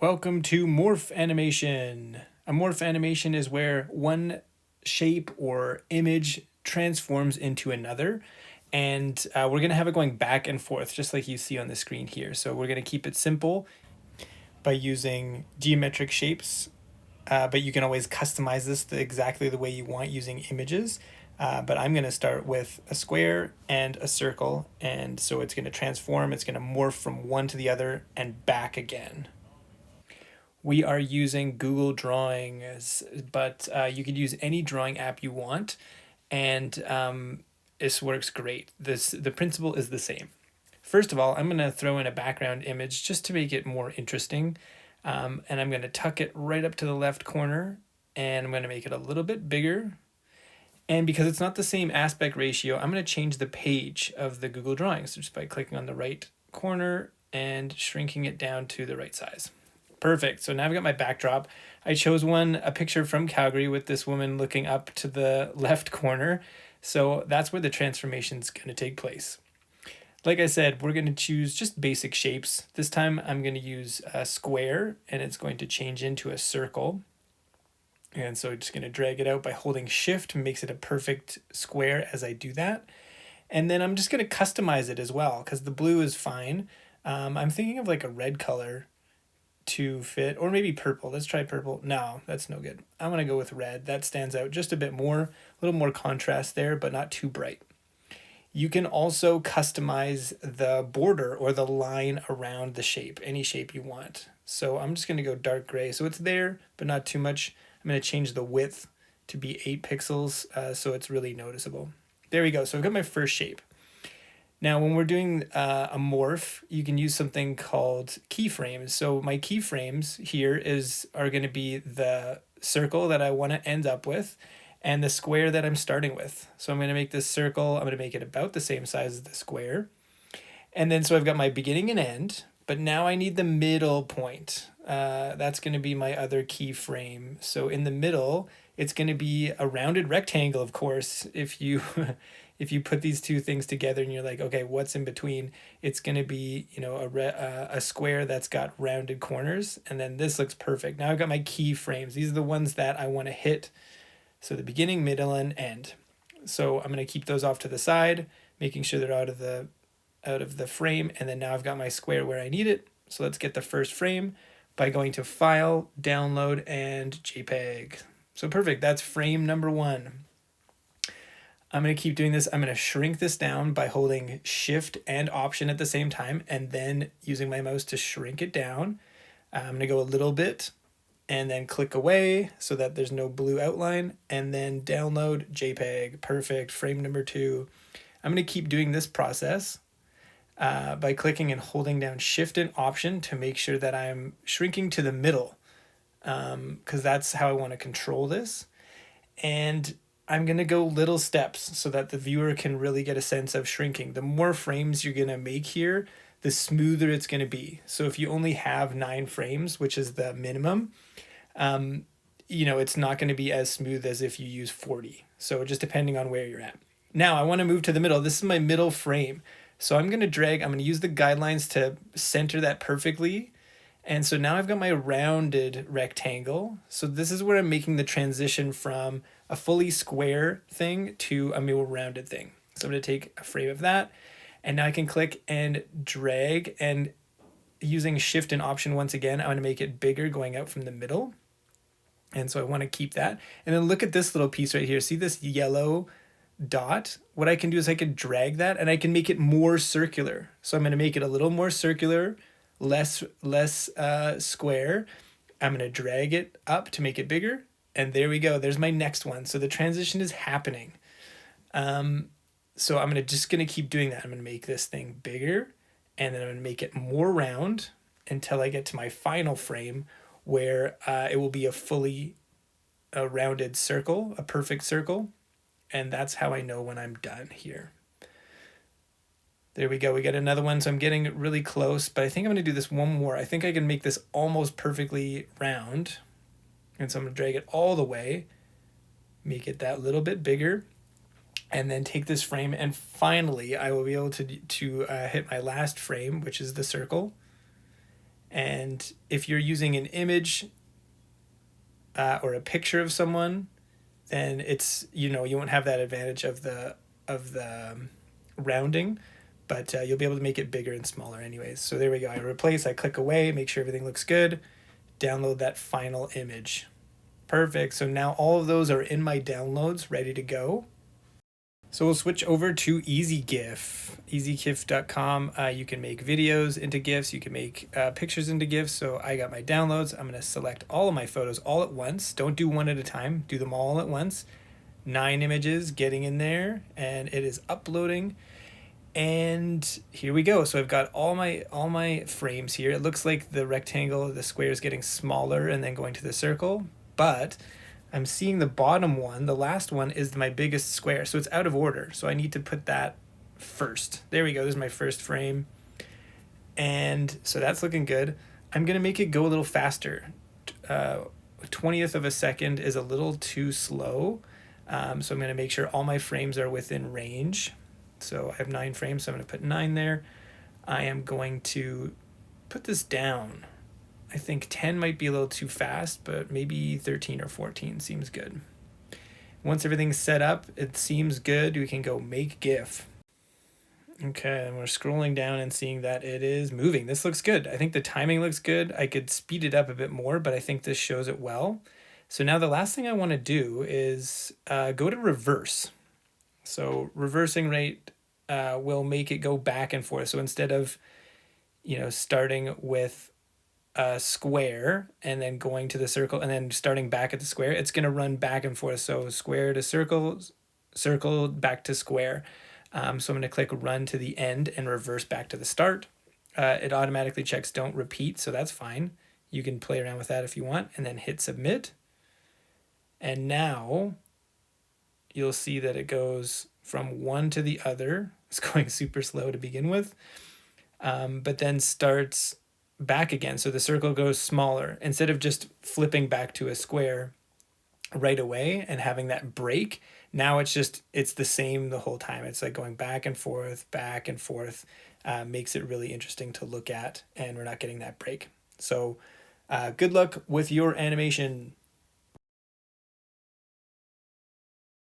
Welcome to Morph Animation. A morph animation is where one shape or image transforms into another, and we're going to have it going back and forth just like you see on the screen here. So we're going to keep it simple by using geometric shapes, but you can always customize this exactly the way you want using images. But I'm going to start with a square and a circle, and so it's going to transform, it's going to morph from one to the other and back again. We are using Google Drawings, but you could use any drawing app you want, and this works great. The principle is the same. First of all, I'm going to throw in a background image just to make it more interesting, and I'm going to tuck it right up to the left corner, and I'm going to make it a little bit bigger. And because it's not the same aspect ratio, I'm going to change the page of the Google Drawings just by clicking on the right corner and shrinking it down to the right size. Perfect. So now I've got my backdrop. I chose a picture from Calgary with this woman looking up to the left corner. So that's where the transformation is going to take place. Like I said, we're going to choose just basic shapes. This time I'm going to use a square, and it's going to change into a circle. And so I'm just going to drag it out by holding shift, makes it a perfect square as I do that. And then I'm just going to customize it as well because the blue is fine. I'm thinking of like a red color to fit, or maybe purple. Let's try purple. No, that's no good. I'm going to go with red. That stands out just a bit more, a little more contrast there, but not too bright. You can also customize the border or the line around the shape, any shape you want. So I'm just going to go dark gray. So it's there, but not too much. I'm going to change the width to be 8 pixels so it's really noticeable. There we go. So I've got my first shape. Now, when we're doing a morph, you can use something called keyframes. So my keyframes here are going to be the circle that I want to end up with and the square that I'm starting with. So I'm going to make this circle, I'm going to make it about the same size as the square. And then so I've got my beginning and end, but now I need the middle point. That's going to be my other keyframe. So in the middle, it's going to be a rounded rectangle, of course, if you if you put these two things together and you're like, okay, what's in between? It's going to be, a square that's got rounded corners, and then this looks perfect. Now I've got my keyframes. These are the ones that I want to hit. So the beginning, middle, and end. So I'm going to keep those off to the side, making sure they're out of the frame, and then now I've got my square where I need it. So let's get the first frame by going to File, Download, and JPEG. So perfect, that's frame number 1. I'm going to keep doing this. I'm going to shrink this down by holding Shift and Option at the same time, and then using my mouse to shrink it down. I'm going to go a little bit, and then click away so that there's no blue outline, and then download JPEG. Perfect, frame number 2. I'm going to keep doing this process by clicking and holding down Shift and Option to make sure that I'm shrinking to the middle, because that's how I want to control this. And I'm going to go little steps so that the viewer can really get a sense of shrinking. The more frames you're going to make here, the smoother it's going to be. So if you only have 9 frames, which is the minimum, it's not going to be as smooth as if you use 40. So just depending on where you're at. Now I want to move to the middle. This is my middle frame. So I'm going to use the guidelines to center that perfectly. And so now I've got my rounded rectangle. So this is where I'm making the transition from a fully square thing to a more rounded thing. So I'm going to take a frame of that, and now I can click and drag, and using Shift and Option once again, I'm going to make it bigger going out from the middle. And so I want to keep that. And then look at this little piece right here. See this yellow dot? What I can do is I can drag that, and I can make it more circular. So I'm going to make it a little more circular, less square. I'm going to drag it up to make it bigger, and there we go. There's my next one. So the transition is happening. So I'm just going to keep doing that. I'm going to make this thing bigger, and then I'm going to make it more round until I get to my final frame where it will be a fully rounded circle, a perfect circle. And that's how I know when I'm done here. There we go. We got another one. So I'm getting really close, but I think I'm going to do this one more. I think I can make this almost perfectly round. And so I'm going to drag it all the way, make it that little bit bigger, and then take this frame. And finally, I will be able to hit my last frame, which is the circle. And if you're using an image or a picture of someone, then it's, you know, you won't have that advantage of the rounding, but you'll be able to make it bigger and smaller anyways. So there we go. I replace, I click away, make sure everything looks good, download that final image. Perfect. So now all of those are in my downloads, ready to go. So we'll switch over to EasyGIF, easygif.com. You can make videos into GIFs. You can make pictures into GIFs. So I got my downloads. I'm going to select all of my photos all at once. Don't do one at a time. Do them all at once. 9 images getting in there, and it is uploading. And here we go. So I've got all my frames here. It looks like the rectangle, the square is getting smaller and then going to the circle, but I'm seeing the bottom one, the last one, is my biggest square. So it's out of order. So I need to put that first. There we go. There's my first frame. And so that's looking good. I'm going to make it go a little faster. 20th of a second is a little too slow. So I'm going to make sure all my frames are within range. So I have 9 frames, so I'm going to put 9 there. I am going to put this down. I think 10 might be a little too fast, but maybe 13 or 14 seems good. Once everything's set up, it seems good, we can go make GIF. Okay, and we're scrolling down and seeing that it is moving. This looks good. I think the timing looks good. I could speed it up a bit more, but I think this shows it well. So now the last thing I want to do is go to reverse. So reversing rate will make it go back and forth. So instead of, you know, starting with a square and then going to the circle and then starting back at the square, it's going to run back and forth. So square to circle, circle back to square. So I'm going to click run to the end and reverse back to the start. It automatically checks don't repeat, so that's fine. You can play around with that if you want, and then hit submit. And now you'll see that it goes from one to the other. It's going super slow to begin with, but then starts back again. So the circle goes smaller. Instead of just flipping back to a square right away and having that break, now it's the same the whole time. It's like going back and forth, makes it really interesting to look at, and we're not getting that break. So good luck with your animation.